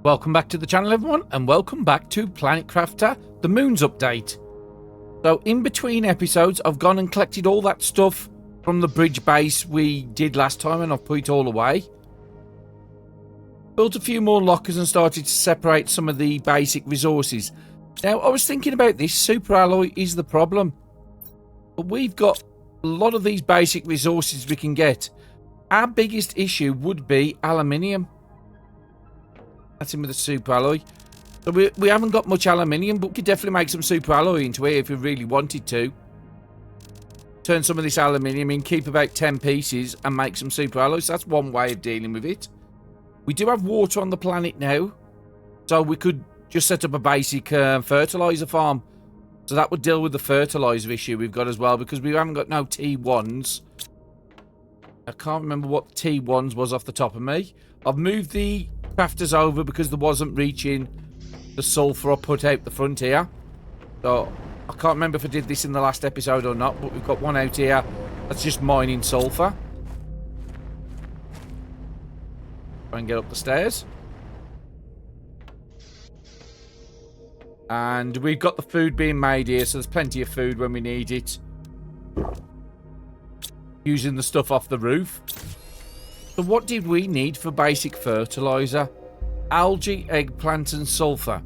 Welcome back to the channel, everyone, and welcome back to Planet Crafter, the Moons update. So, in between episodes, I've gone and collected all that stuff from the bridge base we did last time, and I've put it all away. Built a few more lockers and started to separate some of the basic resources. Now, I was thinking about this. Super alloy is the problem. But we've got a lot of these basic resources we can get. Our biggest issue would be aluminium. That's in with the super alloy. So we haven't got much aluminium, but we could definitely make some super alloy into here if we really wanted to. Turn some of this aluminium in, keep about 10 pieces, and make some super alloys. So that's one way of dealing with it. We do have water on the planet now, so we could just set up a basic fertilizer farm. So that would deal with the fertilizer issue we've got as well, because we haven't got no T1s. I can't remember what T1s was off the top of me. I've moved the crafters over because there wasn't reaching the sulfur I put out the front here. So I can't remember if I did this in the last episode or not, but we've got one out here that's just mining sulfur. Try and get up the stairs. And we've got the food being made here, so there's plenty of food when we need it. Using the stuff off the roof. So what did we need for basic fertilizer? Algae, eggplant, and sulfur.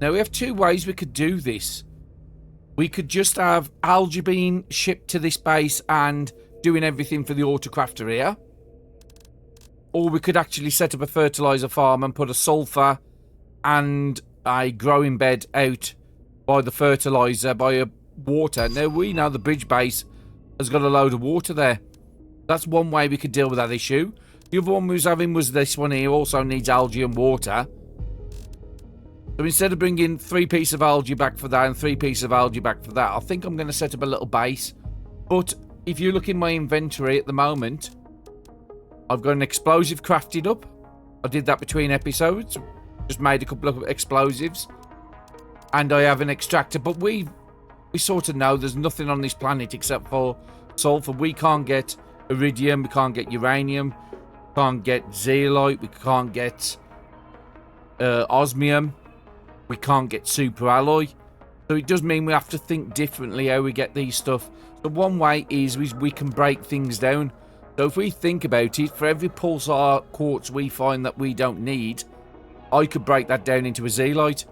Now we have two ways we could do this. We could just have algae being shipped to this base and doing everything for the autocrafter here. Or we could actually set up a fertilizer farm and put a sulfur and a growing bed out by the fertilizer, by a water. Now we know the bridge base has got a load of water there. That's one way we could deal with that issue. The other one we was having was this one here, also needs algae and water. So instead of bringing 3 pieces of algae back for that and 3 pieces of algae back for that, I think I'm going to set up a little base. But if you look in my inventory at the moment, I've got an explosive crafted up. I did that between episodes. Just made a couple of explosives. And I have an extractor. But we sort of know there's nothing on this planet except for sulfur. We can't get iridium. We can't get uranium. We can't get zeolite. We can't get osmium. We can't get super alloy. So it does mean we have to think differently how we get these stuff. So one way is we can break things down. So if we think about it, for every pulsar quartz we find that we don't need, I could break that down into a zeolite.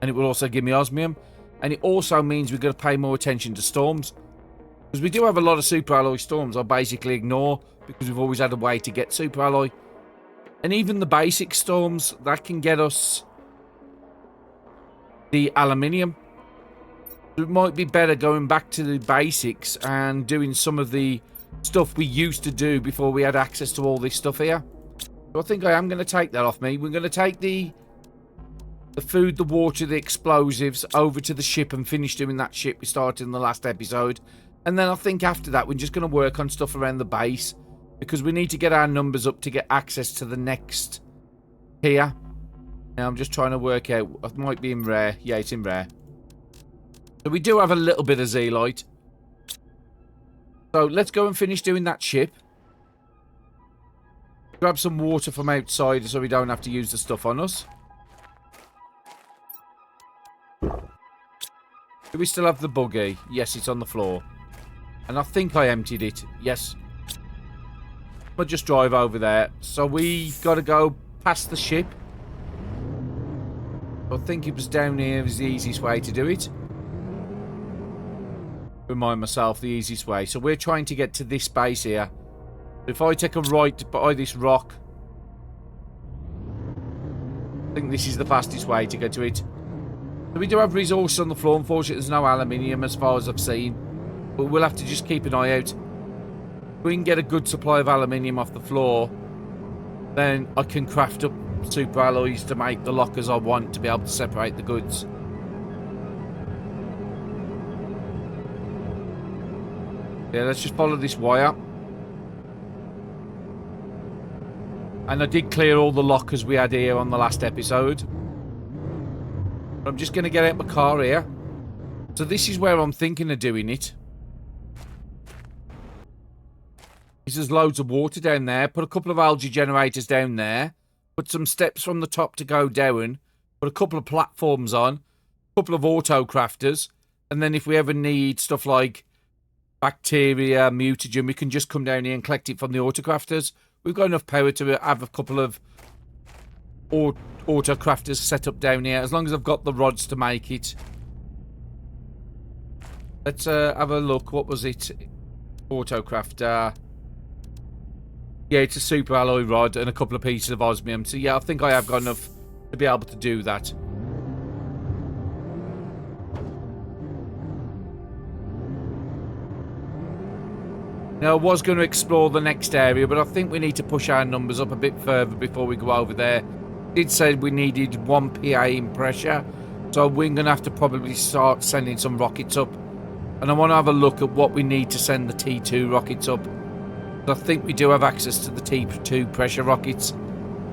And it will also give me osmium. And it also means we've got to pay more attention to storms. Because we do have a lot of super alloy storms I basically ignore because we've always had a way to get super alloy. And even the basic storms, that can get us the aluminium. It might be better going back to the basics and doing some of the stuff we used to do before we had access to all this stuff here. So I think I am going to take that off me. We're going to take the food, the water, the explosives over to the ship and finish doing that ship we started in the last episode. And then I think after that we're just going to work on stuff around the base because we need to get our numbers up to get access to the next here. Now I'm just trying to work out. It might be in rare. Yeah, it's in rare. So we do have a little bit of zeolite. So let's go and finish doing that ship. Grab some water from outside so we don't have to use the stuff on us. Do we still have the buggy? Yes, it's on the floor. And I think I emptied it. Yes. I'll just drive over there. So we've got to go past the ship. I think it was down here is the easiest way to do it. Remind myself the easiest way. So we're trying to get to this base here. If I take a right by this rock, I think this is the fastest way to get to it. So we do have resources on the floor. Unfortunately, there's no aluminium as far as I've seen. But we'll have to just keep an eye out. If we can get a good supply of aluminium off the floor, then I can craft up super alloys to make the lockers I want to be able to separate the goods. Yeah, let's just follow this wire. And I did clear all the lockers we had here on the last episode. I'm just going to get out my car here. So this is where I'm thinking of doing it. There's loads of water down there. Put a couple of algae generators down there. put some steps from the top to go down, put a couple of platforms on, a couple of auto crafters, and then if we ever need stuff like bacteria, mutagen, we can just come down here and collect it from the auto crafters. We've got enough power to have a couple of auto crafters set up down here, as long as I've got the rods to make it. Let's have a look. What was it? Auto crafter. Yeah, it's a super alloy rod and a couple of pieces of osmium. So yeah, I think I have got enough to be able to do that. Now, I was going to explore the next area, but I think we need to push our numbers up a bit further before we go over there. It did say we needed 1 PA in pressure, so we're going to have to probably start sending some rockets up. And I want to have a look at what we need to send the T2 rockets up. I think we do have access to the T2 pressure rockets.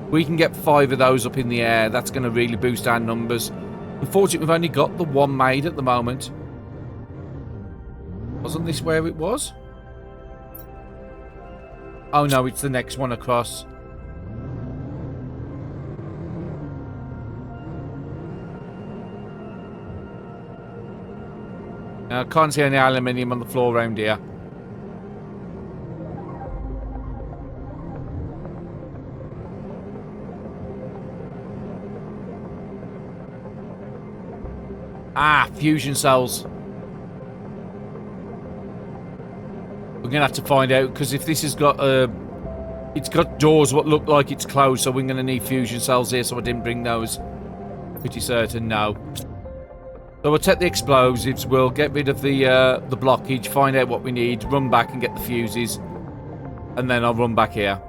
We can get 5 of those up in the air. That's going to really boost our numbers. Unfortunately, we've only got the 1 made at the moment. Wasn't this where it was? Oh no, it's the next one across. Now, I can't see any aluminium on the floor around here. Ah, fusion cells. We're going to have to find out, because if this has got it's got doors what look like it's closed, so we're going to need fusion cells here, so I didn't bring those. Pretty certain, no. So we'll take the explosives, we'll get rid of the blockage, find out what we need, run back and get the fuses, and then I'll run back here.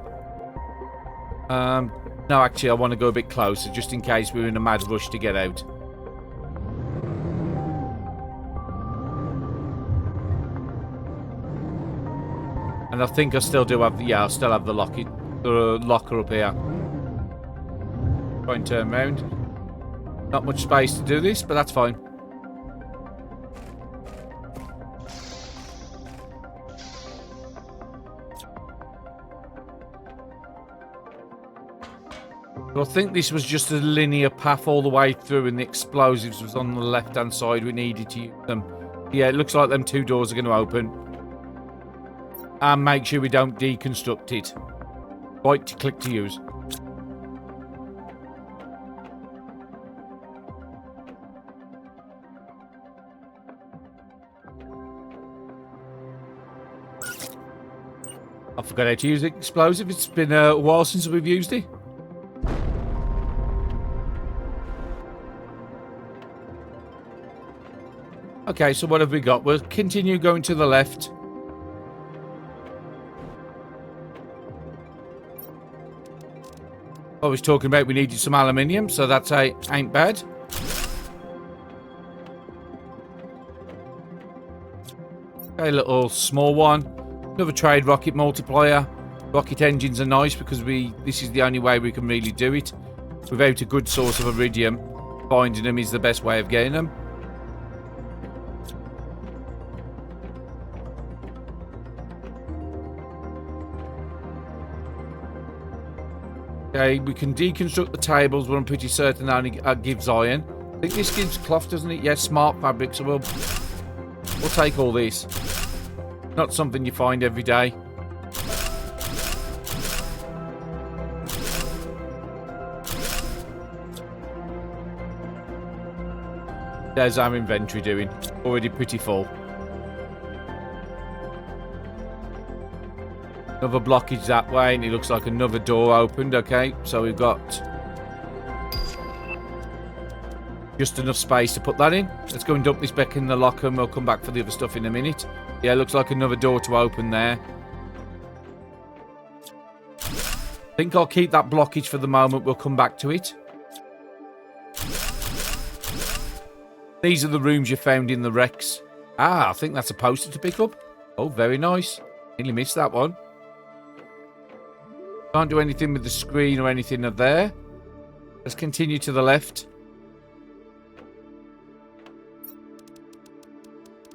No, actually, I want to go a bit closer, just in case we're in a mad rush to get out. And I think I still do have, yeah, I still have the locker up here. Try and turn around. Not much space to do this, but that's fine. So I think this was just a linear path all the way through, and the explosives was on the left-hand side. We needed to use them. Yeah, it looks like them 2 doors are going to open. And make sure we don't deconstruct it. Right to click to use. I forgot how to use the explosive. It's been a while since we've used it. Okay, so what have we got? We'll continue going to the left. I was talking about we needed some aluminium, so that's ain't bad. Okay, little small one. Another trade rocket multiplier. Rocket engines are nice because this is the only way we can really do it. Without a good source of iridium, finding them is the best way of getting them. Okay, we can deconstruct the tables, but I'm pretty certain that only gives iron. I think this gives cloth, doesn't it? Yes, smart fabric, so we'll take all this. Not something you find every day. There's our inventory doing. Already pretty full. Another blockage that way, and it looks like another door opened. Okay, so we've got just enough space to put that in. Let's go and dump this back in the locker, and we'll come back for the other stuff in a minute. Yeah, looks like another door to open there. I think I'll keep that blockage for the moment. We'll come back to it. These are the rooms you found in the wrecks. Ah, I think that's a poster to pick up. Oh, very nice. Nearly missed that one. Can't do anything with the screen or anything up there. Let's continue to the left.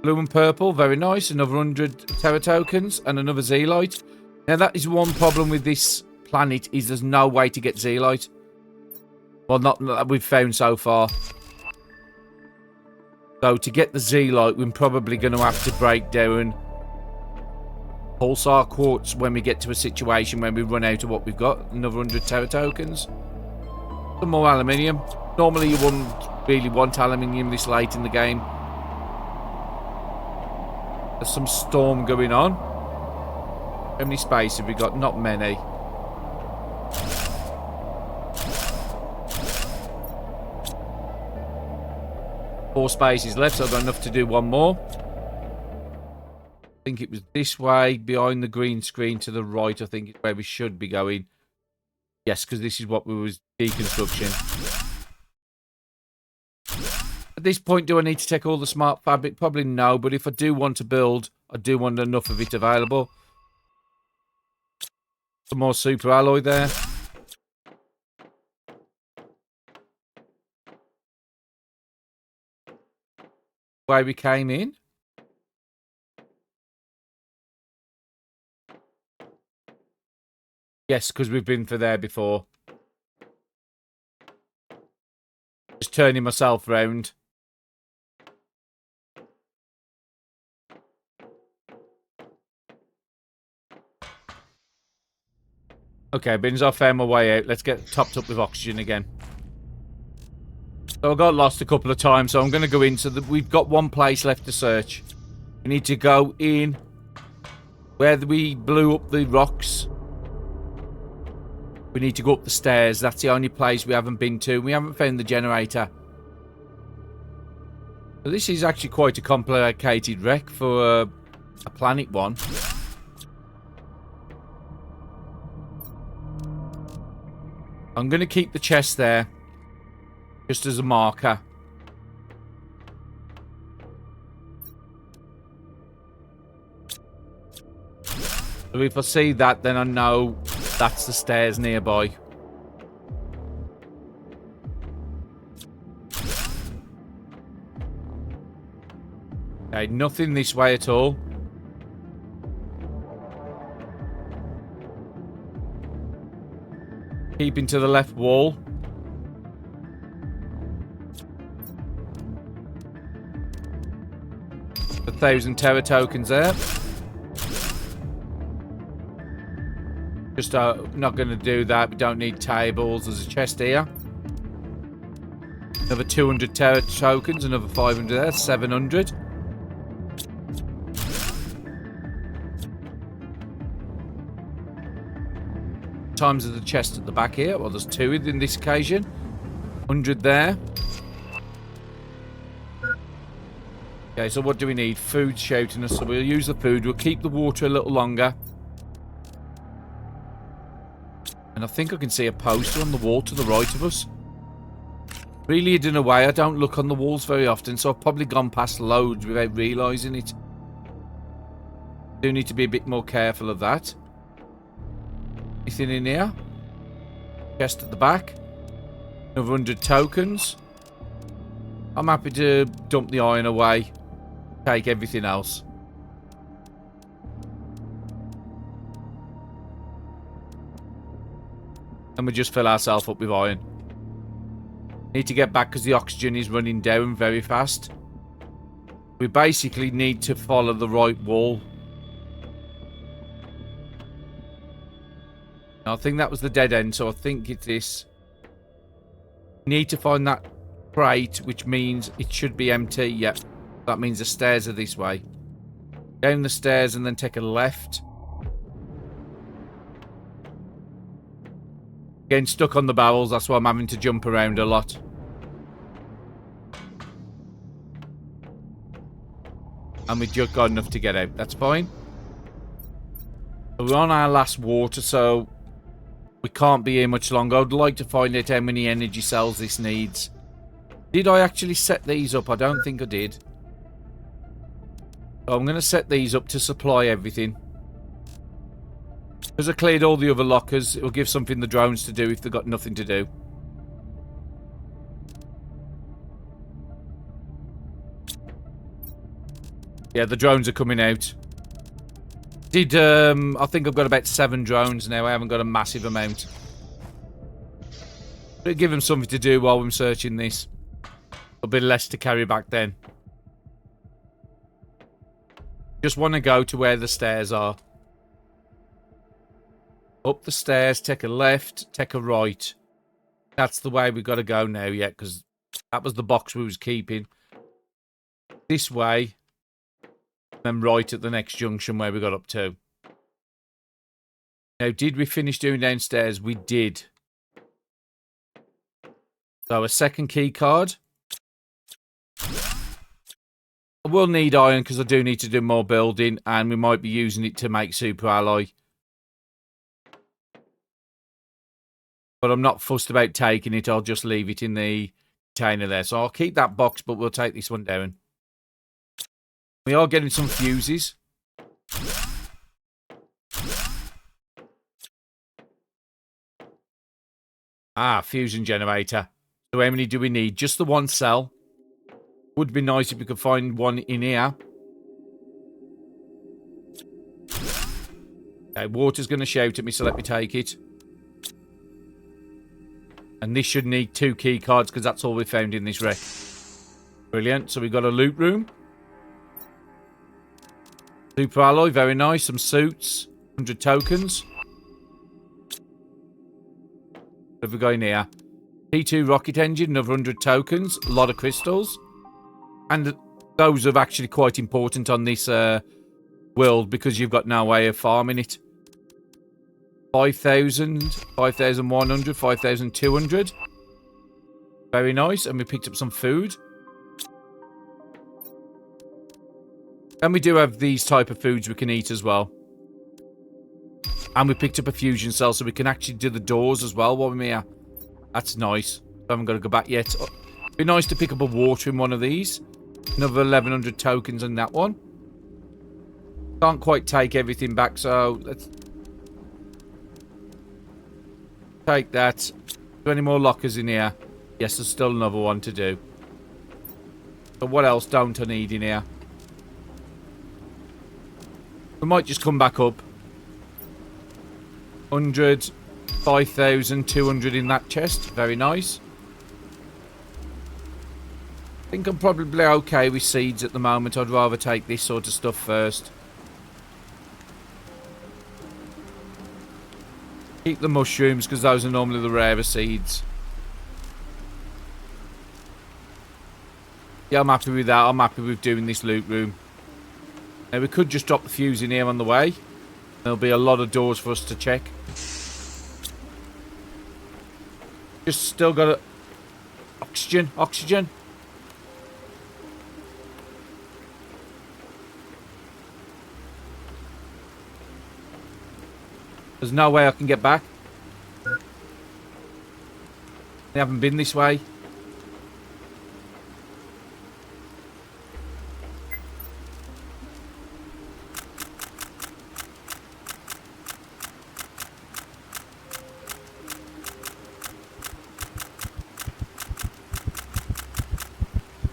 Blue and purple, very nice. Another 100 Terra tokens and another Zeolite. Now that is one problem with this planet, is there's no way to get Zeolite. Well, not that we've found so far. So to get the Z-light, we're probably going to have to break down pulsar quartz when we get to a situation when we run out of what we've got. Another 100 terra tokens. Some more aluminium. Normally you wouldn't really want aluminium this late in the game. There's some storm going on. How many space have we got? Not many. Four spaces left, so I've got enough to do one more. I think it was this way, behind the green screen to the right. I think it's where we should be going. Yes, because this is what we was deconstruction. At this point, do I need to take all the smart fabric? Probably no, but if I do want to build, I do want enough of it available. Some more super alloy there. Way we came in. Yes, because we've been for there before. Just turning myself round. Okay, bins, I found my way out. Let's get topped up with oxygen again. So I got lost a couple of times, so I'm going to go into the... We've got one place left to search. We need to go in where we blew up the rocks. We need to go up the stairs. That's the only place we haven't been to. We haven't found the generator. So this is actually quite a complicated wreck for a planet one. I'm going to keep the chest there. Just as a marker. So if I see that, then I know that's the stairs nearby. Okay, nothing this way at all. Keeping to the left wall. A 1,000 terra tokens there. Just not going to do that. We don't need tables. There's a chest here. Another 200 terra tokens. Another 500 there. 700. Times of the chest at the back here. Well, there's two in this occasion. 100 there. Okay, so what do we need? Food shouting us, so we'll use the food. We'll keep the water a little longer. And I think I can see a poster on the wall to the right of us. Really hidden away. I don't look on the walls very often, so I've probably gone past loads without realising it. Do need to be a bit more careful of that. Anything in here? Chest at the back. Another 100 tokens. I'm happy to dump the iron away. Take everything else. And we just fill ourselves up with iron. Need to get back because the oxygen is running down very fast. We basically need to follow the right wall. I think that was the dead end, so I think it's this. Need to find that crate, which means it should be empty. Yep. That means the stairs are this way. Down the stairs and then take a left. Getting stuck on the barrels, that's why I'm having to jump around a lot. And we've just got enough to get out. That's fine. We're on our last water, so we can't be here much longer. I'd like to find out how many energy cells this needs. Did I actually set these up? I don't think I did. So I'm going to set these up to supply everything. Because I cleared all the other lockers, it will give something the drones to do if they've got nothing to do. Yeah, the drones are coming out. I think I've got about 7 drones now. I haven't got a massive amount. It'll give him something to do while I'm searching this. A bit less to carry back then. Just want to go to where the stairs are. Up the stairs, take a left, take a right. That's the way we've got to go now, yeah, because that was the box we was keeping. This way. Then right at the next junction where we got up to. Now, did we finish doing downstairs? We did. So, a second key card. I will need iron because I do need to do more building. And we might be using it to make super alloy. But I'm not fussed about taking it. I'll just leave it in the container there. So, I'll keep that box, but we'll take this one down. We are getting some fuses. Ah, fusion generator. So how many do we need? Just the one cell. Would be nice if we could find one in here. Okay, water's going to shout at me, so let me take it. And this should need 2 key cards because that's all we found in this wreck. Brilliant. So we've got a loot room. Super alloy, very nice. Some suits. 100 tokens. What have we got in here? T2 rocket engine, another 100 tokens. A lot of crystals. And those are actually quite important on this world because you've got no way of farming it. 5,000, 5,100, 5,200. Very nice. And we picked up some food. And we do have these type of foods we can eat as well. And we picked up a fusion cell so we can actually do the doors as well while we're here. That's nice. I haven't got to go back yet. It'd be nice to pick up a water in one of these. Another 1,100 tokens on that one. Can't quite take everything back, so let's take that. Do any more lockers in here? Yes, there's still another one to do. But what else don't I need in here? We might just come back up. 100, 5,200 in that chest. Very nice. I think I'm probably okay with seeds at the moment. I'd rather take this sort of stuff first. Keep the mushrooms because those are normally the rarer seeds. Yeah, I'm happy with that. I'm happy with doing this loot room. Now, we could just drop the fuse in here on the way. There'll be a lot of doors for us to check. Just still got a... Oxygen, oxygen. There's no way I can get back. They haven't been this way.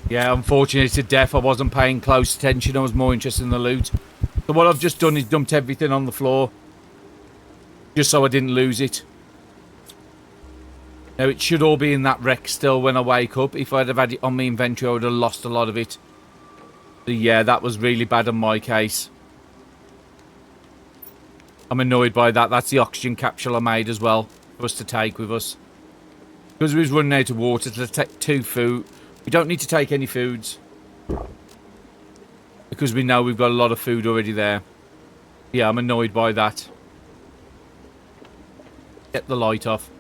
Yeah, unfortunately to death. I wasn't paying close attention. I was more interested in the loot. So what I've just done is dumped everything on the floor. Just so I didn't lose it. Now, it should all be in that wreck still when I wake up. If I'd have had it on my inventory, I would have lost a lot of it. So yeah, that was really bad in my case. I'm annoyed by that. That's the oxygen capsule I made as well for us to take with us. Because we was running out of water to take 2 food. We don't need to take any foods. Because we know we've got a lot of food already there. Yeah, I'm annoyed by that. Get the light off.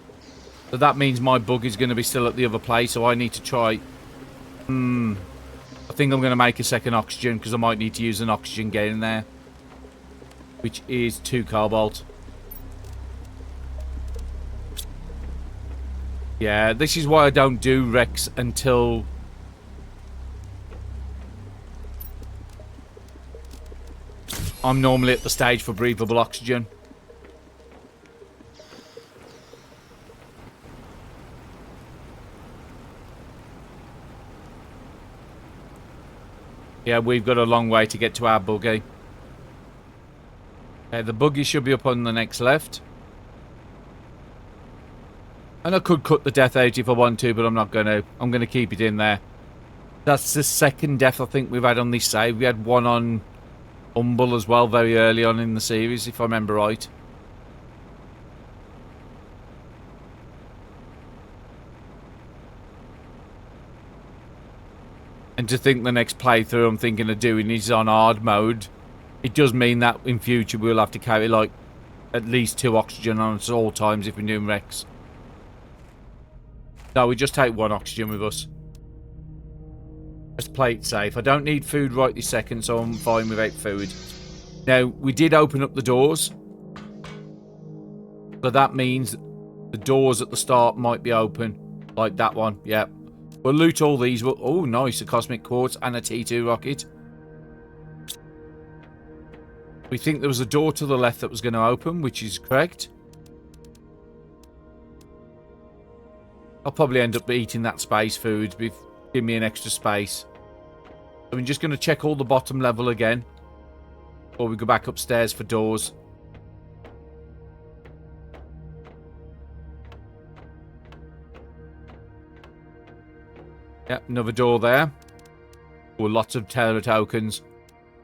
So that means my bug is going to be still at the other place. So I need to try... I think I'm going to make a second oxygen. Because I might need to use an oxygen gate in there. Which is 2 cobalt. Yeah, this is why I don't do wrecks until... I'm normally at the stage for breathable oxygen. Yeah, we've got a long way to get to our buggy. Okay, the buggy should be up on the next left. And I could cut the death out if I want to, but I'm not going to. I'm going to keep it in there. That's the second death I think we've had on this save. We had one on Humble as well very early on in the series, if I remember right. And to think the next playthrough I'm thinking of doing is on hard mode. It does mean that in future we'll have to carry like at least 2 oxygen on us at all times if we're doing Rex. No, we just take 1 oxygen with us. Just play it safe. I don't need food right this second, so I'm fine without food. Now, we did open up the doors. So that means the doors at the start might be open. Like that one, yep. We'll loot all these. Oh, nice. A cosmic quartz and a T2 rocket. We think there was a door to the left that was going to open, which is correct. I'll probably end up eating that space food. Give me an extra space. So I'm just going to check all the bottom level again. Before we go back upstairs for doors. Yep, another door there. Oh, lots of terror tokens.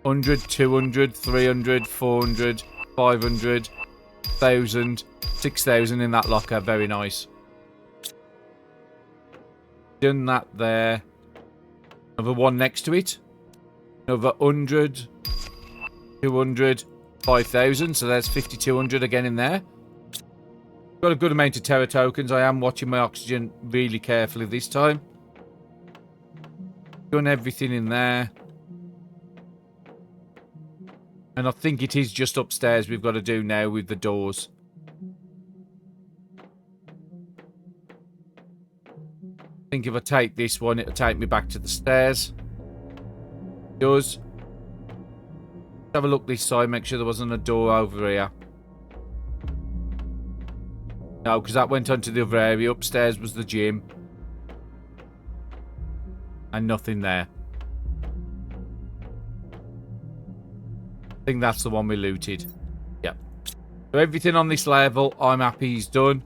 100, 200, 300, 400, 500, 1,000, 6,000 in that locker. Very nice. Done that there. Another one next to it. Another 100, 200, 5,000. So there's 5,200 again in there. Got a good amount of terror tokens. I am watching my oxygen really carefully this time. Done everything in there. And I think it is just upstairs we've got to do now with the doors. I think if I take this one, it'll take me back to the stairs. It does. Let's have a look this side, make sure there wasn't a door over here. No, because that went onto the other area. Upstairs was the gym. And nothing there. I think that's the one we looted. Yep. So everything on this level, I'm happy he's done.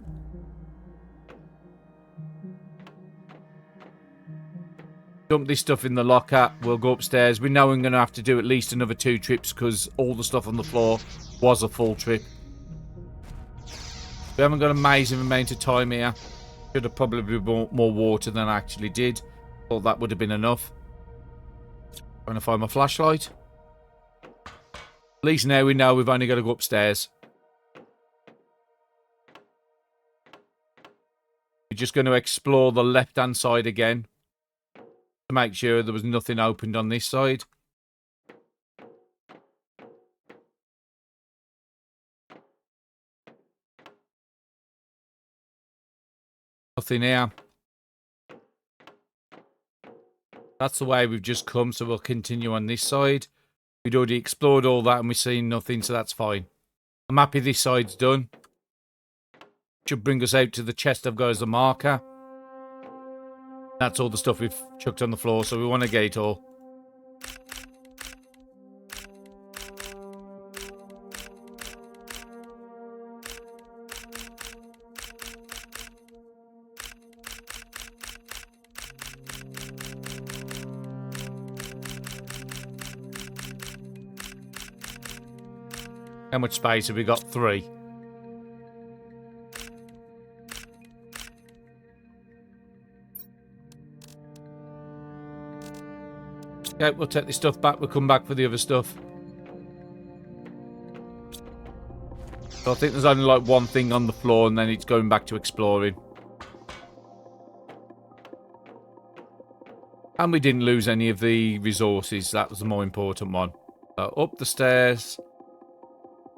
Dump this stuff in the locker. We'll go upstairs. We know we're going to have to do at least another 2 trips because all the stuff on the floor was a full trip. We haven't got an amazing amount of time here. Should have probably been more water than I actually did. Thought that would have been enough. Trying to find my flashlight. At least now we know we've only got to go upstairs. We're just going to explore the left-hand side again. To make sure there was nothing opened on this side. Nothing here. That's the way we've just come, so we'll continue on this side. We'd already explored all that and we've seen nothing, so that's fine. I'm happy this side's done. Should bring us out to the chest I've got as a marker. That's all the stuff we've chucked on the floor, so we want to get it all. How much space have we got? 3. Okay, we'll take this stuff back. We'll come back for the other stuff. So I think there's only like one thing on the floor and then it's going back to exploring. And we didn't lose any of the resources. That was the more important one. So up the stairs.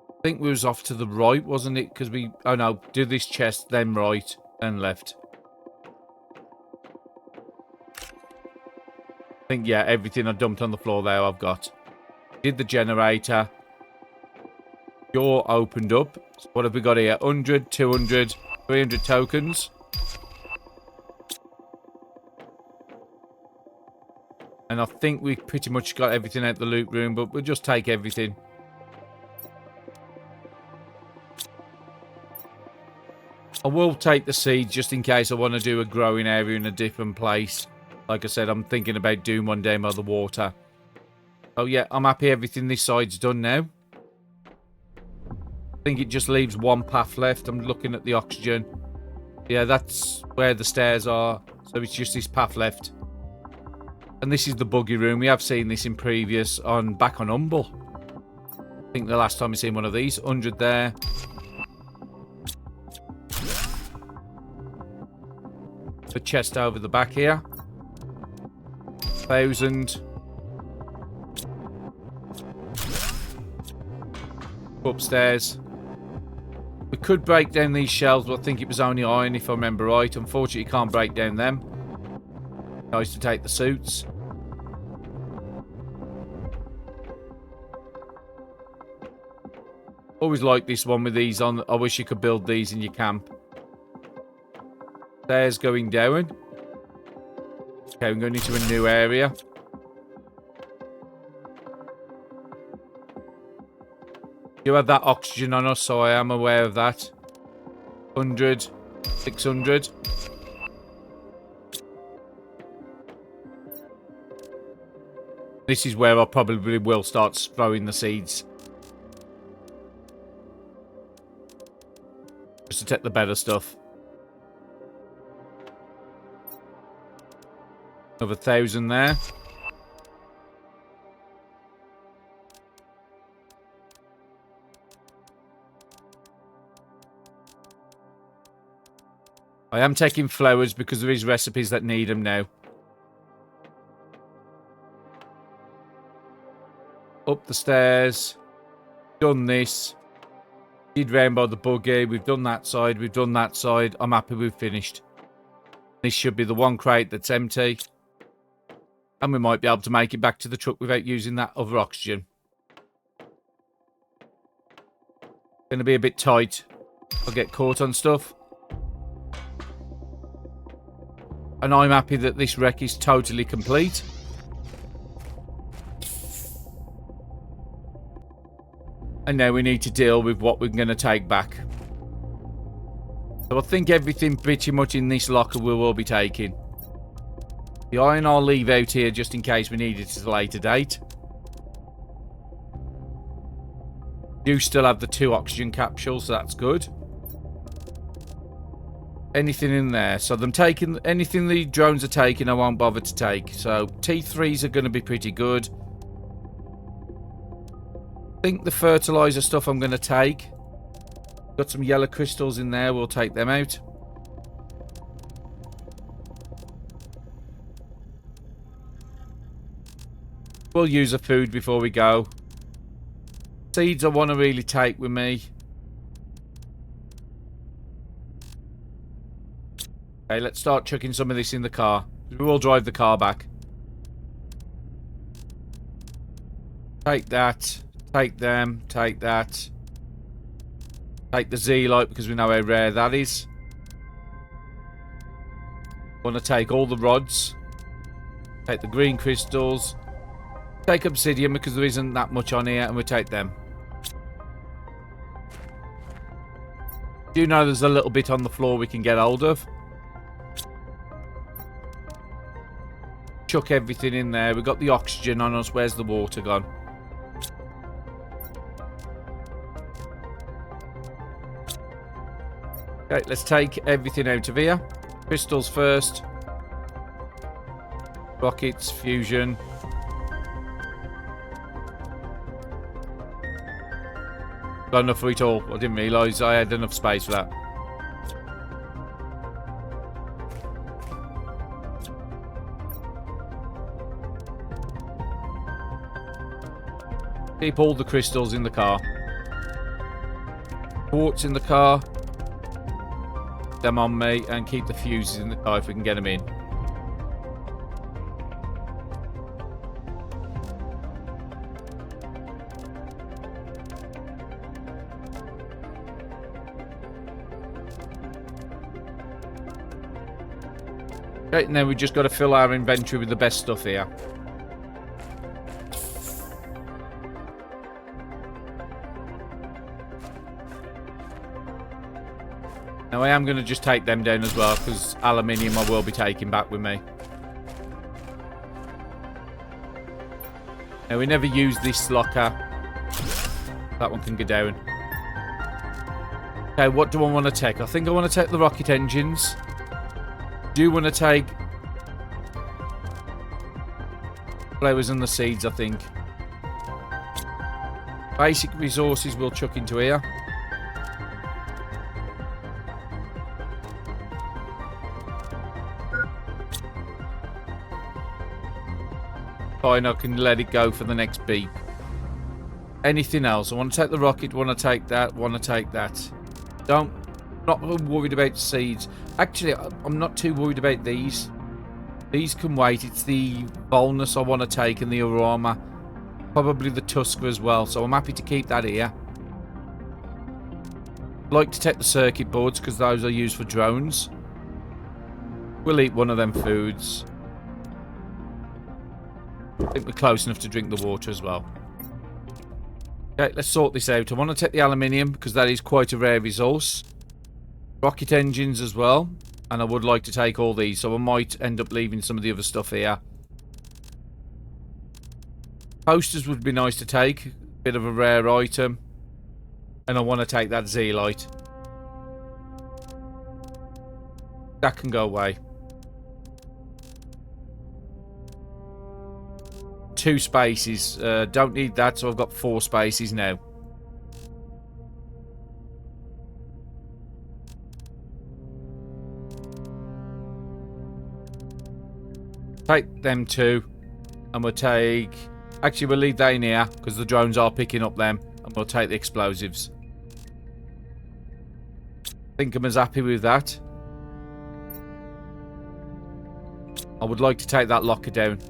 I think we was off to the right, wasn't it? Because we... Oh, no. Do this chest, then right, then left. I think, yeah, everything I dumped on the floor there I've got. Did the generator. Door opened up. So what have we got here? 100, 200, 300 tokens. And I think we pretty much got everything out the loot room, but we'll just take everything. I will take the seeds just in case I want to do a growing area in a different place. Like I said, I'm thinking about doing one down by the water. Oh yeah, I'm happy everything this side's done now. I think it just leaves one path left. I'm looking at the oxygen. Yeah, that's where the stairs are. So it's just this path left. And this is the buggy room. We have seen this in previous back on Humble. I think the last time we seen one of these. 100 there. The chest over the back here. 1,000. Upstairs. We could break down these shelves, but I think it was only iron if I remember right. Unfortunately, you can't break down them. Nice to take the suits. Always like this one with these on. I wish you could build these in your camp. Stairs going down. Okay, I'm going into a new area. You have that oxygen on us, so I am aware of that. 100, 600. This is where I probably will start throwing the seeds. Just to take the better stuff. Another 1,000 there. I am taking flowers because there is recipes that need them now. Up the stairs. Done this. Did round by the buggy. We've done that side. We've done that side. I'm happy we've finished. This should be the one crate that's empty. And we might be able to make it back to the truck without using that other oxygen. Going to be a bit tight. I'll get caught on stuff. And I'm happy that this wreck is totally complete. And now we need to deal with what we're going to take back. So I think everything pretty much in this locker we will be taking. The iron I'll leave out here just in case we need it at a later date. Do still have the 2 oxygen capsules, so that's good. Anything in there. So them taking anything the drones are taking, I won't bother to take. So T3s are going to be pretty good. I think the fertilizer stuff I'm going to take. Got some yellow crystals in there. We'll take them out. We'll use a food before we go. Seeds I want to really take with me. Okay, let's start chucking some of this in the car. We will drive the car back. Take that. Take them. Take that. Take the Z-Light because we know how rare that is. Want to take all the rods. Take the green crystals. Take obsidian because there isn't that much on here and we'll take them. Do you know there's a little bit on the floor we can get hold of? Chuck everything in there. We've got the oxygen on us. Where's the water gone? Okay, let's take everything out of here. Crystals first. Rockets, fusion. Got enough for it all. I didn't realise I had enough space for that. Keep all the crystals in the car. Quartz in the car. Them on me. And keep the fuses in the car if we can get them in. Okay, now we've just got to fill our inventory with the best stuff here. Now I am going to just take them down as well, because aluminium I will be taking back with me. Now we never use this locker. That one can go down. Okay, what do I want to take? I think I want to take the rocket engines. Do want to take flowers and the seeds, I think. Basic resources we'll chuck into here. Fine, I can let it go for the next beep. Anything else? I want to take the rocket, want to take that, want to take that. Not worried about seeds. Actually, I'm not too worried about these. These can wait. It's the boldness I want to take and the aroma. Probably the tusker as well, so I'm happy to keep that here. I like to take the circuit boards because those are used for drones. We'll eat one of them foods. I think we're close enough to drink the water as well. Okay, let's sort this out. I want to take the aluminium because that is quite a rare resource. Rocket engines as well. And I would like to take all these, so I might end up leaving some of the other stuff here. Posters would be nice to take. Bit of a rare item. And I want to take that Z-light. That can go away. 2 spaces. Don't need that, so I've got 4 spaces now. Take them 2. And we'll take... Actually, we'll leave that in here, because the drones are picking up them. And we'll take the explosives. I think I'm as happy with that. I would like to take that locker down.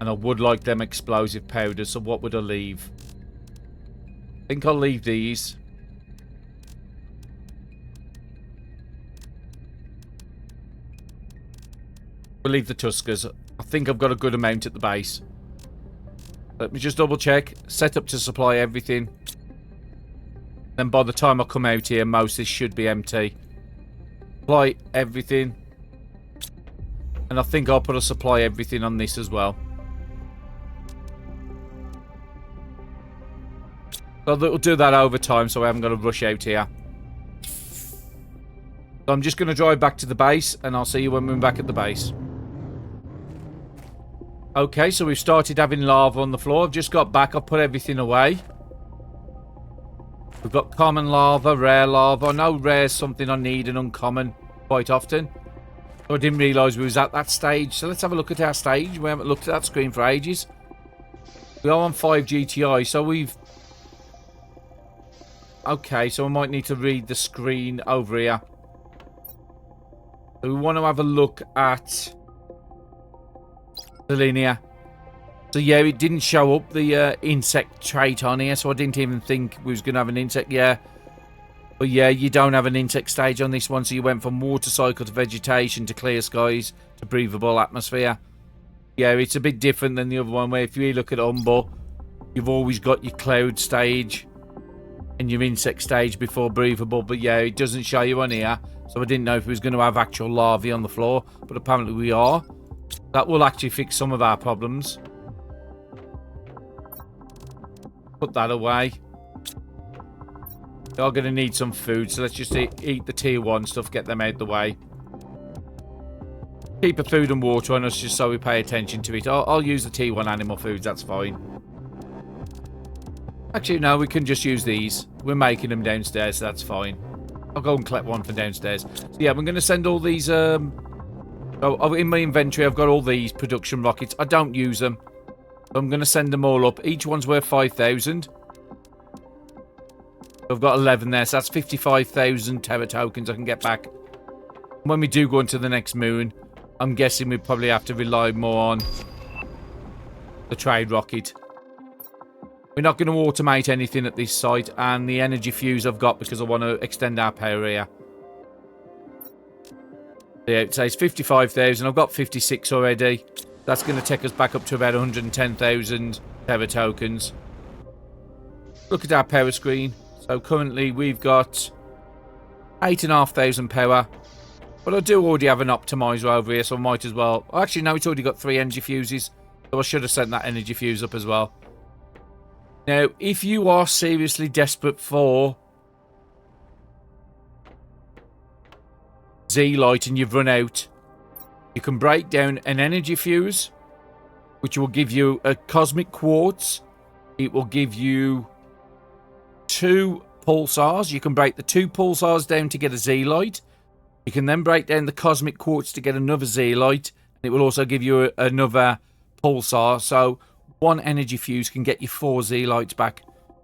And I would like them explosive powders, so what would I leave? I think I'll leave these. We'll leave the tuskers. I think I've got a good amount at the base. Let me just double check. Set up to supply everything. Then by the time I come out here, most of this should be empty. Supply everything. And I think I'll put a supply everything on this as well. So we'll do that over time, so I haven't got to rush out here. So I'm just going to drive back to the base, and I'll see you when we're back at the base. Okay, so we've started having lava on the floor. I've just got back. I've put everything away. We've got common lava, rare lava. I know rare's something I need and uncommon quite often. So I didn't realise we was at that stage. So let's have a look at our stage. We haven't looked at that screen for ages. We are on 5 GTI, so we've... Okay, so I might need to read the screen over here. So we want to have a look at the linear. So yeah, it didn't show up the insect trait on here, so I didn't even think we was going to have an insect. Yeah. But yeah, you don't have an insect stage on this one, so you went from water cycle to vegetation to clear skies to breathable atmosphere. Yeah, it's a bit different than the other one, where if you look at Umbo, you've always got your cloud stage and your insect stage before breathable. But yeah, it doesn't show you on here, so I didn't know if we was going to have actual larvae on the floor, but apparently we are. That will actually fix some of our problems. Put that away. They are going to need some food, so let's just eat the tier 1 stuff, get them out the way. Keep the food and water on us just so we pay attention to it. I'll use the tier 1 animal foods, that's fine. Actually, no, we can just use these. We're making them downstairs, so that's fine. I'll go and collect one for downstairs. So yeah, I'm going to send all these... in my inventory, I've got all these production rockets. I don't use them. I'm going to send them all up. Each one's worth 5,000. I've got 11 there, so that's 55,000 Terra tokens I can get back. When we do go into the next moon, I'm guessing we probably have to rely more on the trade rocket. We're not going to automate anything at this site, and the energy fuse I've got because I want to extend our power here. Yeah, it says 55,000. I've got 56 already. That's going to take us back up to about 110,000 Terra tokens. Look at our power screen. So currently we've got 8,500 power. But I do already have an optimizer over here, so I might as well. Actually, no, it's already got 3 energy fuses. So I should have sent that energy fuse up as well. Now, if you are seriously desperate for Z-light and you've run out, you can break down an energy fuse, which will give you a cosmic quartz. It will give you 2 pulsars. You can break the 2 pulsars down to get a Z-light. You can then break down the cosmic quartz to get another Z-light. And it will also give you another pulsar. So 1 energy fuse can get you 4 Z-lights back.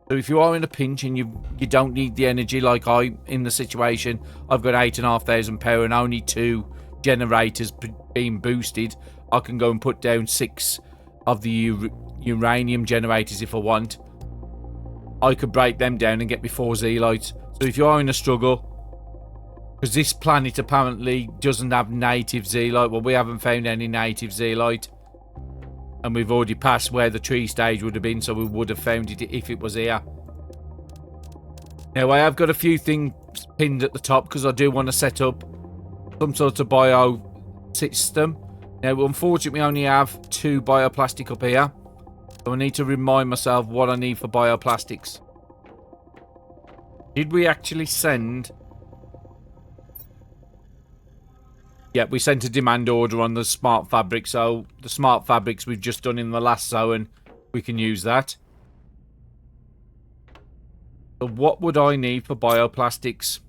So if you are in a pinch and you don't need the energy like I'm in the situation, I've got 8,500 power and only 2 generators being boosted, I can go and put down 6 of the uranium generators if I want. I could break them down and get me 4 Z-lights. So if you are in a struggle, because this planet apparently doesn't have native Z-light. Well, we haven't found any native Z-light. And we've already passed where the tree stage would have been, so we would have found it if it was here. Now, I have got a few things pinned at the top because I do want to set up some sort of bio system. Now, unfortunately, we only have 2 bioplastic up here. So I need to remind myself what I need for bioplastics. Did we actually send... Yeah, we sent a demand order on the smart fabric, so the smart fabrics we've just done in the last zone, we can use that. So what would I need for bioplastics?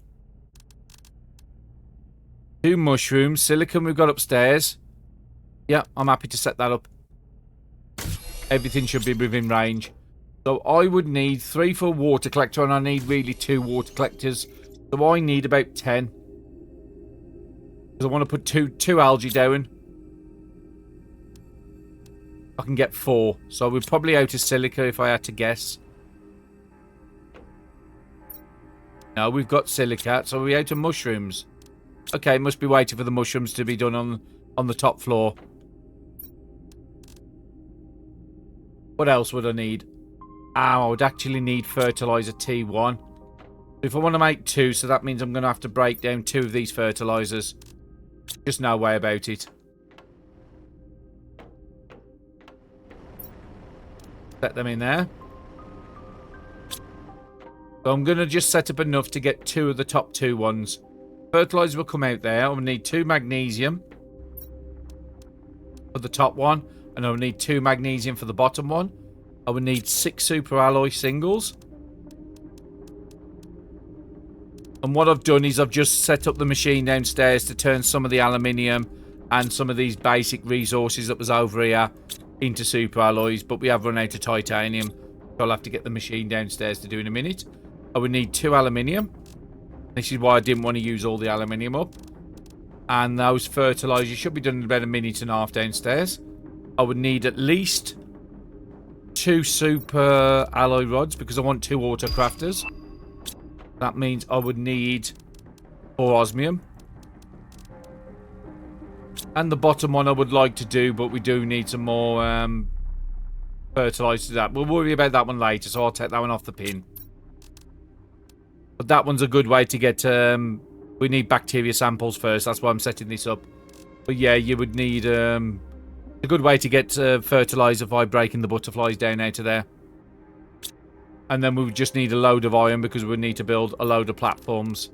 2 mushrooms, silicon we've got upstairs. Yeah, I'm happy to set that up. Everything should be within range. So I would need 3 for a water collector, and I need really 2 water collectors. So I need about 10. Because I want to put two algae down. I can get 4. So we're probably out of silica if I had to guess. No, we've got silica. So we're out of mushrooms. Okay, must be waiting for the mushrooms to be done on the top floor. What else would I need? I would actually need fertilizer T1. If I want to make 2, so that means I'm going to have to break down 2 of these fertilizers. Just no way about it. Set them in there. So I'm going to just set up enough to get 2 of the top 2 ones. Fertilizer will come out there. I'll need 2 magnesium for the top one. And I'll need 2 magnesium for the bottom one. I will need 6 super alloy singles. And what I've done is I've just set up the machine downstairs to turn some of the aluminium and some of these basic resources that was over here into super alloys. But we have run out of titanium. So I'll have to get the machine downstairs to do in a minute. I would need 2 aluminium. This is why I didn't want to use all the aluminium up. And those fertilizers should be done in about a minute and a half downstairs. I would need at least 2 super alloy rods because I want 2 auto crafters. That means I would need 4 osmium. And the bottom one I would like to do, but we do need some more fertilizer to that. We'll worry about that one later, so I'll take that one off the pin. But that one's a good way to get... we need bacteria samples first. That's why I'm setting this up. But yeah, you would need... a good way to get fertilizer by breaking the butterflies down out of there. And then we would just need a load of iron because we would need to build a load of platforms.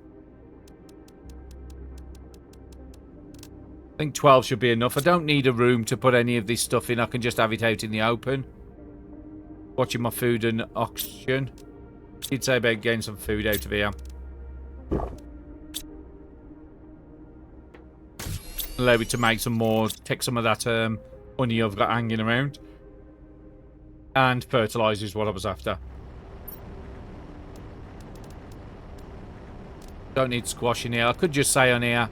I think 12 should be enough. I don't need a room to put any of this stuff in. I can just have it out in the open. Watching my food and oxygen. Did say about getting some food out of here. Allow it to make some more. Take some of that honey I've got hanging around. And fertilizer is what I was after. Don't need squash in here. I could just say on here,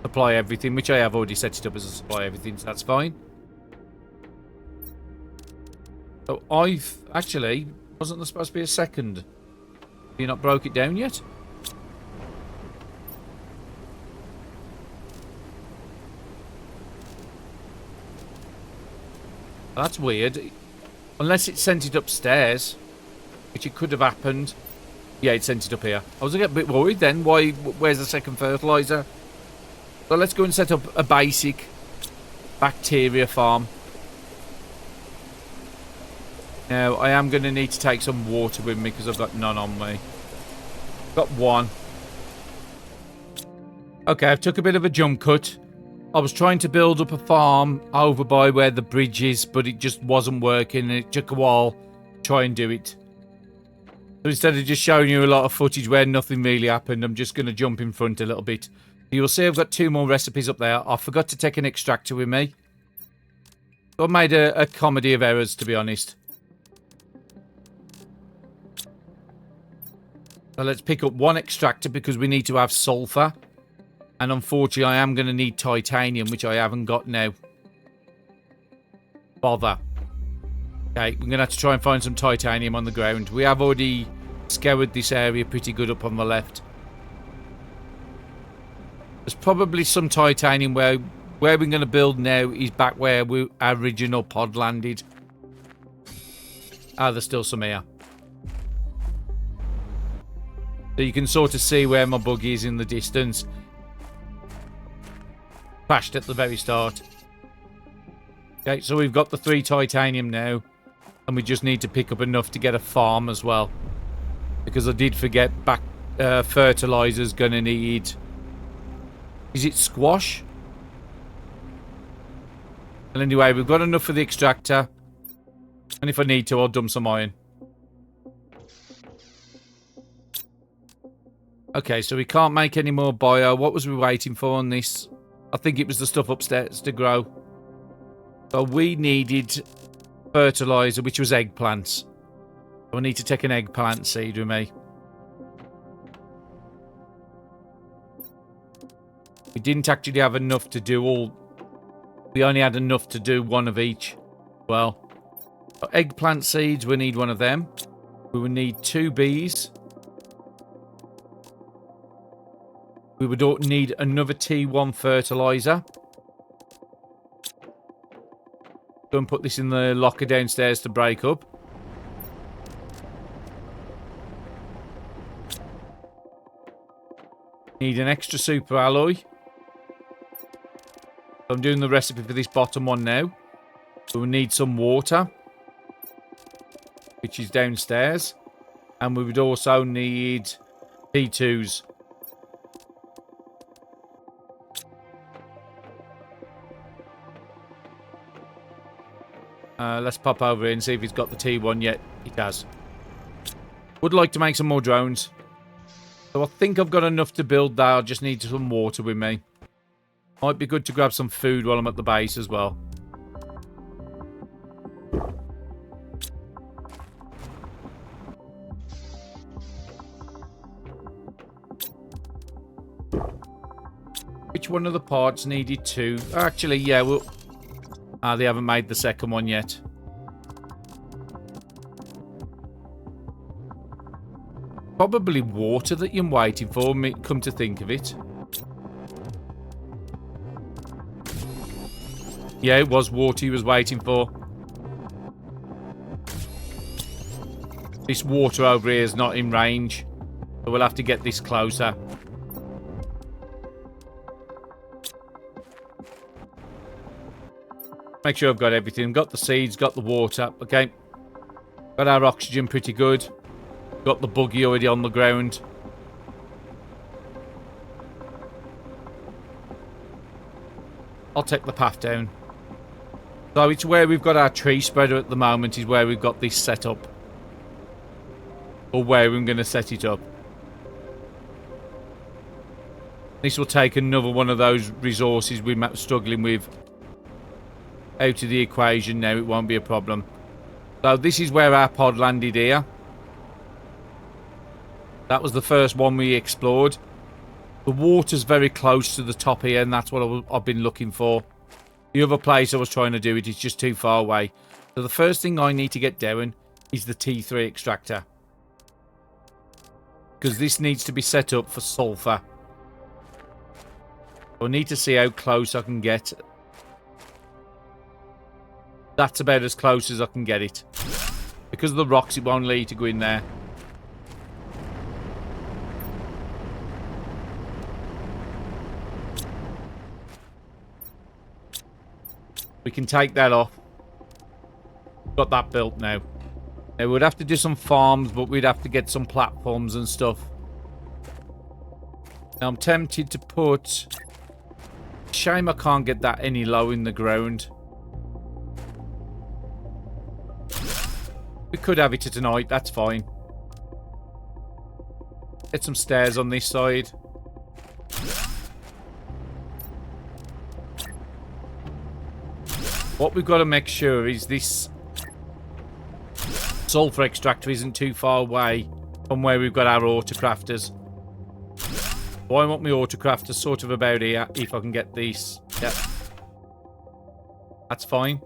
apply everything, which I have already set it up as a supply everything, so that's fine. So I've actually, wasn't there supposed to be a second? Have you not broke it down yet? That's weird. Unless it sent it upstairs, which it could have happened. Yeah, it sent it up here. I was a bit worried then. Where's the second fertilizer? So let's go and set up a basic bacteria farm. Now, I am going to need to take some water with me because I've got none on me. Got one. Okay, I've took a bit of a jump cut. I was trying to build up a farm over by where the bridge is, but it just wasn't working, and it took a while to try and do it. So instead of just showing you a lot of footage where nothing really happened, I'm just going to jump in front a little bit. You'll see I've got 2 more recipes up there. I forgot to take an extractor with me. I made a comedy of errors, to be honest. So let's pick up 1 extractor because we need to have sulfur. And unfortunately, I am going to need titanium, which I haven't got now. Bother. Okay, we're going to have to try and find some titanium on the ground. We have already scoured this area pretty good up on the left. There's probably some titanium where we're going to build now is back where our original pod landed. Ah, there's still some here. So you can sort of see where my buggy is in the distance. Crashed at the very start. Okay, so we've got the 3 titanium now. And we just need to pick up enough to get a farm as well. Because I did forget fertilizer's going to need... Is it squash? And anyway, we've got enough for the extractor. And if I need to, I'll dump some iron. Okay, so we can't make any more bio. What was we waiting for on this? I think it was the stuff upstairs to grow. So we needed fertilizer, which was eggplants. So I need to take an eggplant seed with me. We didn't actually have enough to do all... We only had enough to do 1 of each. Well, eggplant seeds, we need 1 of them. We would need 2 bees. We would need another T1 fertilizer. Go and put this in the locker downstairs to break up. Need an extra super alloy. I'm doing the recipe for this bottom one now. So we need some water, which is downstairs. And we would also need T2s. Let's pop over here and see if he's got the T1 yet. He does. Would like to make some more drones. So I think I've got enough to build that. I just need some water with me. Might be good to grab some food while I'm at the base as well. Which one of the parts needed 2? Actually, yeah, well... they haven't made the second one yet. Probably water that you're waiting for, come to think of it. Yeah, it was water he was waiting for. This water over here is not in range. So we'll have to get this closer. Make sure I've got everything. Got the seeds, got the water. Okay. Got our oxygen pretty good. Got the buggy already on the ground. I'll take the path down. So it's where we've got our tree spreader at the moment is where we've got this set up. Or where I'm going to set it up. This will take another one of those resources we're struggling with out of the equation now. It won't be a problem. So this is where our pod landed here. That was the first one we explored. The water's very close to the top here, and that's what I've been looking for. The other place I was trying to do it is just too far away. So the first thing I need to get down is the T3 extractor. Because this needs to be set up for sulfur. I need to see how close I can get. That's about as close as I can get it. Because of the rocks, it won't let you to go in there. We can take that off. Got that built now. Now, we'd have to do some farms, but we'd have to get some platforms and stuff. Now, I'm tempted to put... Shame I can't get that any low in the ground. We could have it tonight, that's fine. Get some stairs on this side. What we've got to make sure is this sulfur extractor isn't too far away from where we've got our autocrafters. So I want my autocrafters sort of about here, if I can get these. Yep. That's fine.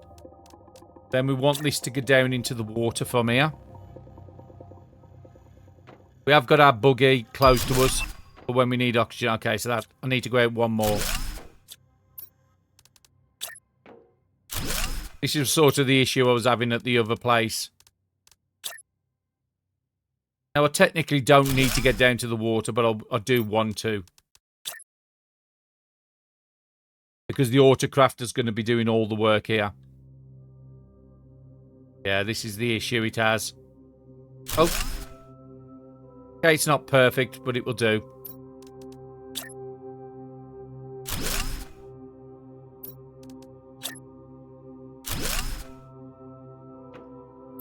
Then we want this to go down into the water from here. We have got our buggy close to us for when we need oxygen. Okay, so that I need to go out one more. This is sort of the issue I was having at the other place. Now, I technically don't need to get down to the water, but I do want to. Because the autocrafter's going to be doing all the work here. Yeah, this is the issue it has. Oh. Okay, it's not perfect, but it will do.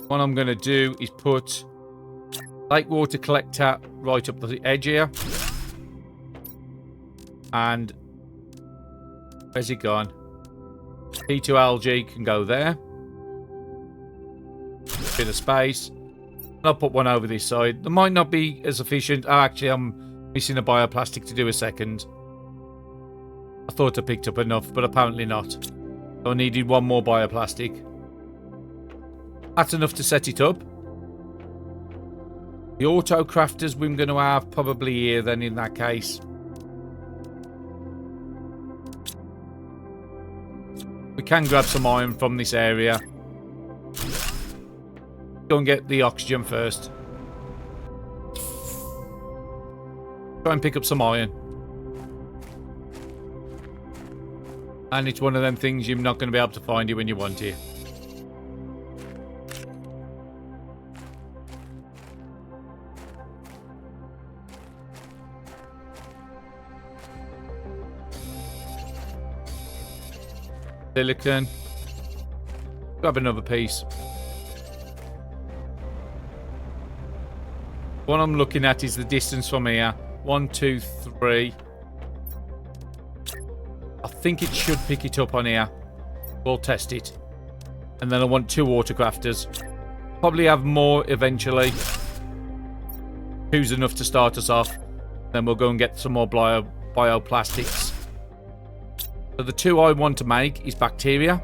What I'm going to do is put lake water collector right up the edge here. And where's it gone? P2 algae can go there. Bit of space. I'll put one over this side. They might not be as efficient. Oh, actually, I'm missing a bioplastic to do a second. I thought I picked up enough, but apparently not. So I needed one more bioplastic. That's enough to set it up. The auto crafters we're going to have probably here then in that case. We can grab some iron from this area. Go and get the oxygen first. Try and pick up some iron. And it's one of them things you're not going to be able to find it when you want it. Silicon. Grab another piece. What I'm looking at is the distance from here. 1, 2, 3. I think it should pick it up on here. We'll test it. And then I want 2 autocrafters. Probably have more eventually. 2's enough to start us off. Then we'll go and get some more bioplastics. So the 2 I want to make is bacteria.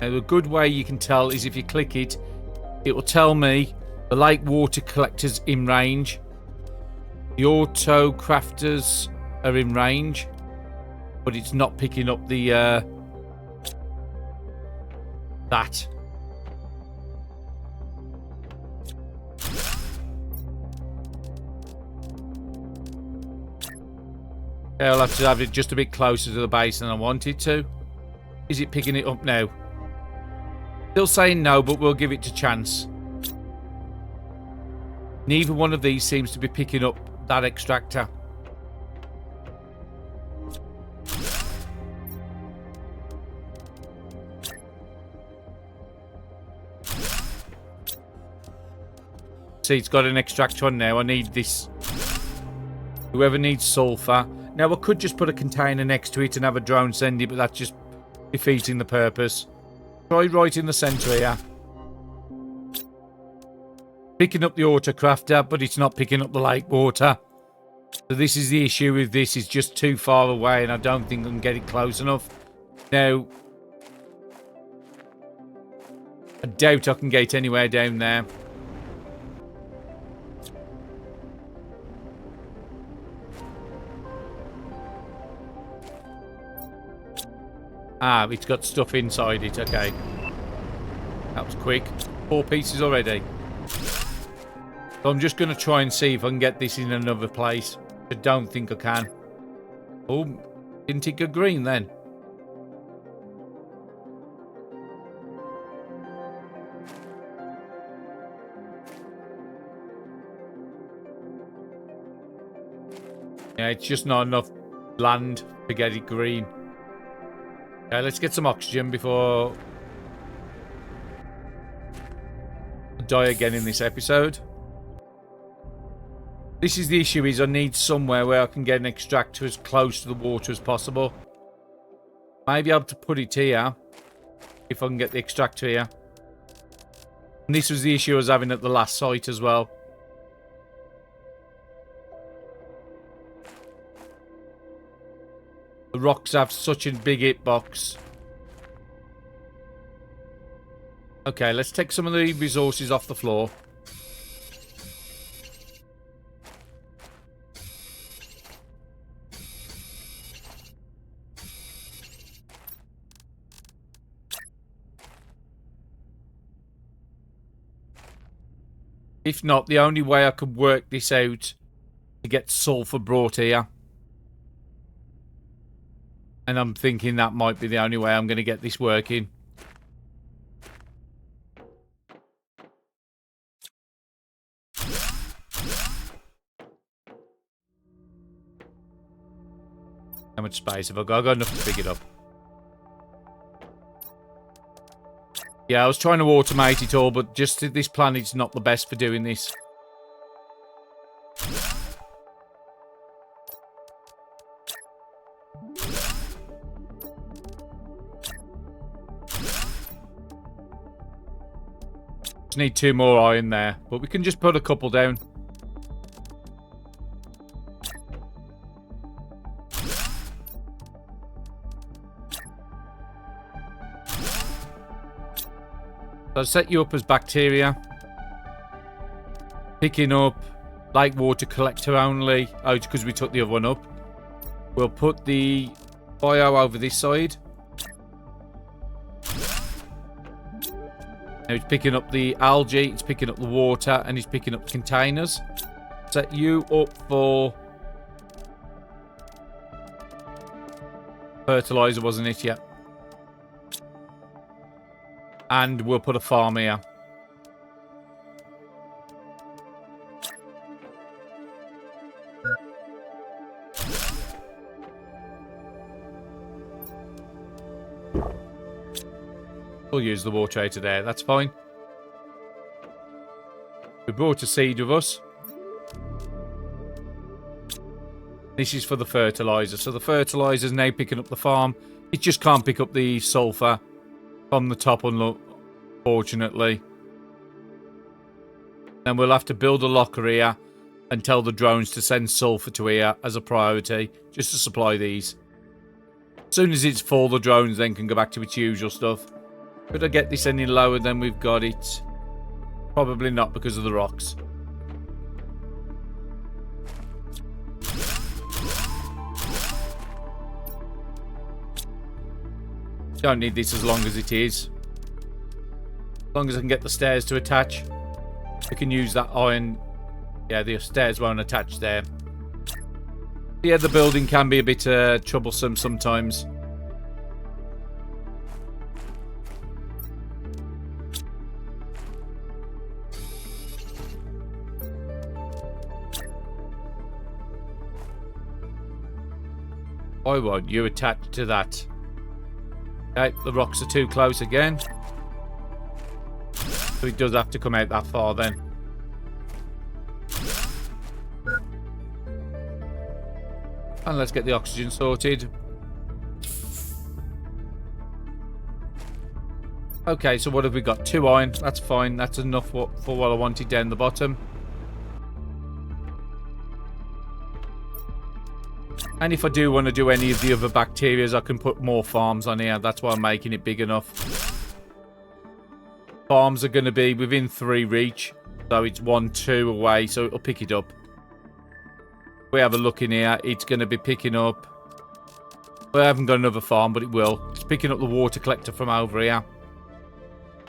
Now the good way you can tell is if you click it, it will tell me the lake water collectors in range. The auto crafters are in range, but it's not picking up the that. I'll have to have it just a bit closer to the base than I want it to. Is it picking it up now? Still saying no, but we'll give it a chance. Neither one of these seems to be picking up that extractor. See, it's got an extractor on now. I need this. Whoever needs sulfur. Now, I could just put a container next to it and have a drone send it, but that's just defeating the purpose. Try right in the centre here. Picking up the autocrafter, but it's not picking up the lake water. So this is the issue with this. It's just too far away, and I don't think I can get it close enough. Now, I doubt I can get anywhere down there. Ah, it's got stuff inside it. Okay. That was quick. 4 pieces already. So I'm just going to try and see if I can get this in another place. I don't think I can. Oh, didn't it go green then? Yeah, it's just not enough land to get it green. Okay, let's get some oxygen before I die again in this episode. This is the issue, is I need somewhere where I can get an extractor as close to the water as possible. Maybe able to put it here, if I can get the extractor here. And this was the issue I was having at the last site as well. The rocks have such a big hitbox. Okay, let's take some of the resources off the floor. If not, the only way I could work this out to get sulfur brought here. And I'm thinking that might be the only way I'm going to get this working. How much space have I got? I've got enough to pick it up. Yeah, I was trying to automate it all, but just this planet's not the best for doing this. Just need 2 more iron there, but we can just put a couple down. So I'll set you up as bacteria. Picking up lake water collector only. Oh, it's because we took the other one up. We'll put the bio over this side. Now it's picking up the algae, it's picking up the water, and it's picking up containers. Set you up for fertilizer, wasn't it? Yeah. And we'll put a farm here. We'll use the water out of there. That's fine. We brought a seed with us. This is for the fertilizer. So the fertilizer is now picking up the farm. It just can't pick up the sulfur from the top, unfortunately. Then we'll have to build a locker here and tell the drones to send sulfur to here as a priority, just to supply these. As soon as it's full, the drones then can go back to its usual stuff. Could I get this any lower than we've got it? Probably not, because of the rocks. Don't need this as long as it is. As long as I can get the stairs to attach, we can use that iron. Yeah, the stairs won't attach there. Yeah, the building can be a bit troublesome sometimes. Why won't you attach to that? Okay, the rocks are too close again. So it does have to come out that far then. And let's get the oxygen sorted. Okay, so what have we got? 2 iron. That's fine. That's enough for what I wanted down the bottom. And if I do want to do any of the other bacterias, I can put more farms on here. That's why I'm making it big enough. Farms are going to be within 3 reach. So it's 1, 2 away. So it'll pick it up. If we have a look in here, it's going to be picking up. Well, I haven't got another farm, but it will. It's picking up the water collector from over here.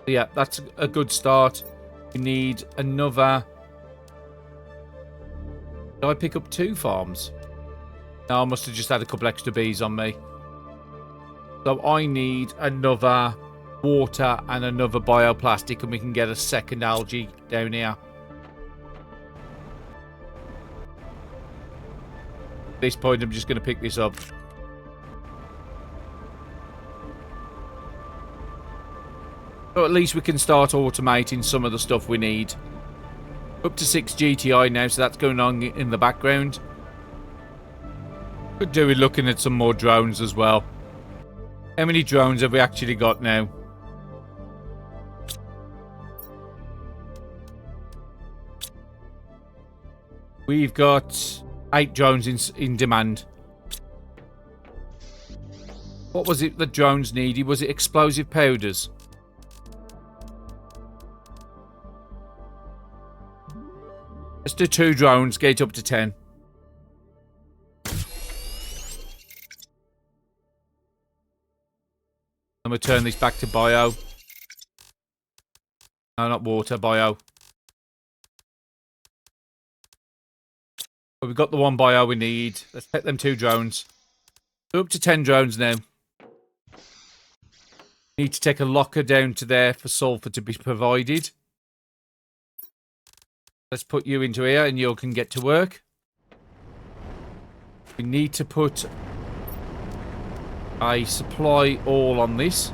Yeah, that's a good start. We need another... Did I pick up 2 farms? No, I must have just had a couple extra bees on me. So I need another water and another bioplastic, and we can get a second algae down here. At this point, I'm just going to pick this up. So at least we can start automating some of the stuff we need. Up to 6 GTI now, so that's going on in the background. Could do with looking at some more drones as well. How many drones have we actually got now? We've got 8 drones in demand. What was it the drones needed? Was it explosive powders? Let's do 2 drones, get it up to 10. And we'll turn this back to bio. No, not water, bio. But we've got the 1 bio we need. Let's take them 2 drones. We're up to 10 drones now. Need to take a locker down to there for sulfur to be provided. Let's put you into here and you can get to work. We need to put a supply all on this.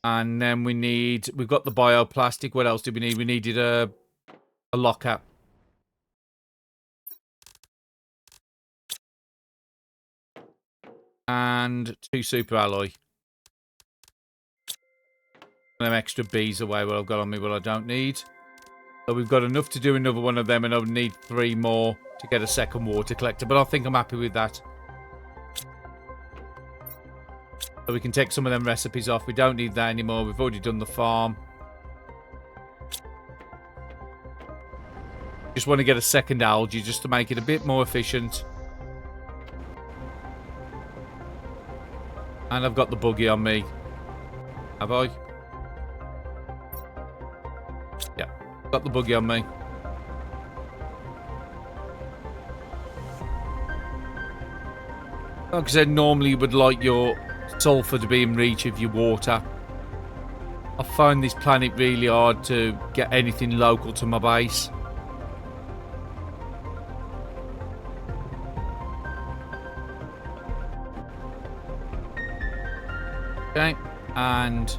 And then we've got the bioplastic. What else do we need? We needed a locker. And 2 super alloy. Them extra bees away what I've got on me, what I don't need. So we've got enough to do another one of them, and I'll need 3 more to get a second water collector. But I think I'm happy with that. So we can take some of them recipes off. We don't need that anymore. We've already done the farm. Just want to get a second algae just to make it a bit more efficient. And I've got the buggy on me. Have I? Yeah, got the buggy on me. Like I said, normally you would like your sulfur to be in reach of your water. I find this planet really hard to get anything local to my base. Okay, and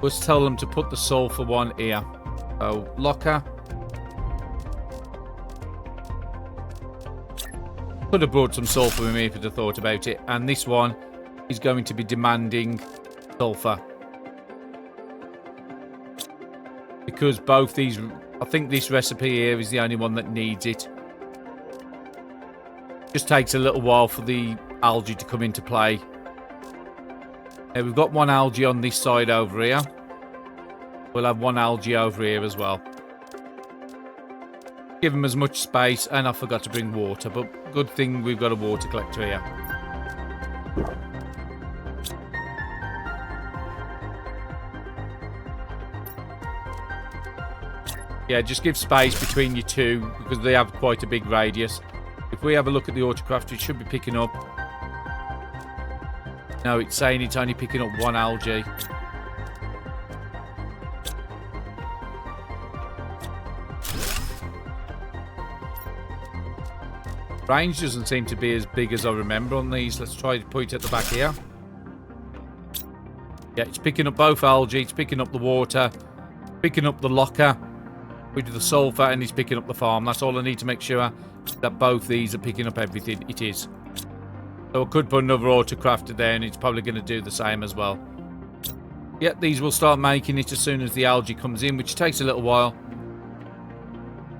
let's tell them to put the sulfur one here. So, locker. Could have brought some sulfur with me if I'd have thought about it. And this one is going to be demanding sulfur. Because both these... I think this recipe here is the only one that needs it. Just takes a little while for the algae to come into play. Now, we've got 1 algae on this side over here. We'll have 1 algae over here as well. Give them as much space, and I forgot to bring water, but good thing we've got a water collector here. Yeah, just give space between you two, because they have quite a big radius. If we have a look at the autocraft, it should be picking up... No, it's saying it's only picking up 1 algae. Range doesn't seem to be as big as I remember on these. Let's try to put it at the back here. Yeah, it's picking up both algae. It's picking up the water. Picking up the locker with the sulfur, and it's picking up the farm. That's all I need to make sure that both these are picking up everything. It is. So I could put another autocrafter there, and it's probably going to do the same as well. Yeah, these will start making it as soon as the algae comes in, which takes a little while.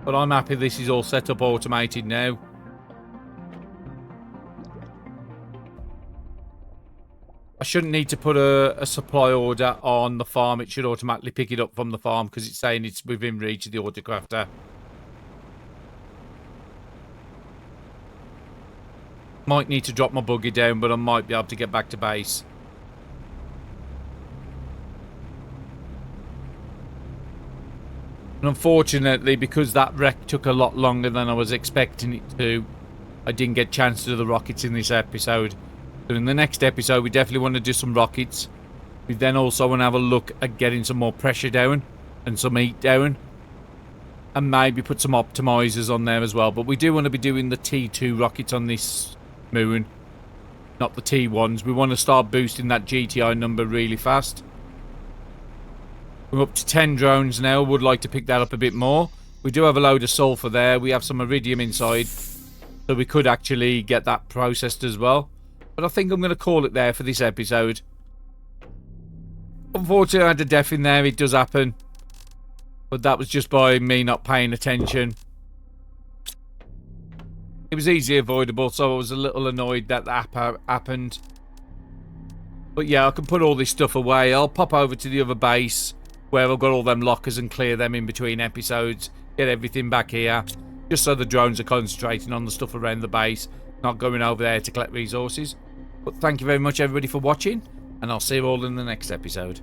But I'm happy this is all set up automated now. I shouldn't need to put a supply order on the farm. It should automatically pick it up from the farm because it's saying it's within reach of the autocrafter. Might need to drop my buggy down, but I might be able to get back to base. And unfortunately, because that wreck took a lot longer than I was expecting it to, I didn't get a chance to do the rockets in this episode. So in the next episode, we definitely want to do some rockets. We then also want to have a look at getting some more pressure down and some heat down. And maybe put some optimizers on there as well. But we do want to be doing the T2 rockets on this moon, not the T1s. We want to start boosting that GTI number really fast. We're up to 10 drones now. Would like to pick that up a bit more. We do have a load of sulfur there. We have some iridium inside, so we could actually get that processed as well. But I think I'm going to call it there for this episode. Unfortunately, I had a death in there. It does happen, but that was just by me not paying attention. It was easily avoidable, so I was a little annoyed that happened. But yeah, I can put all this stuff away. I'll pop over to the other base where I've got all them lockers and clear them in between episodes. Get everything back here, just so the drones are concentrating on the stuff around the base, not going over there to collect resources. But thank you very much, everybody, for watching, and I'll see you all in the next episode.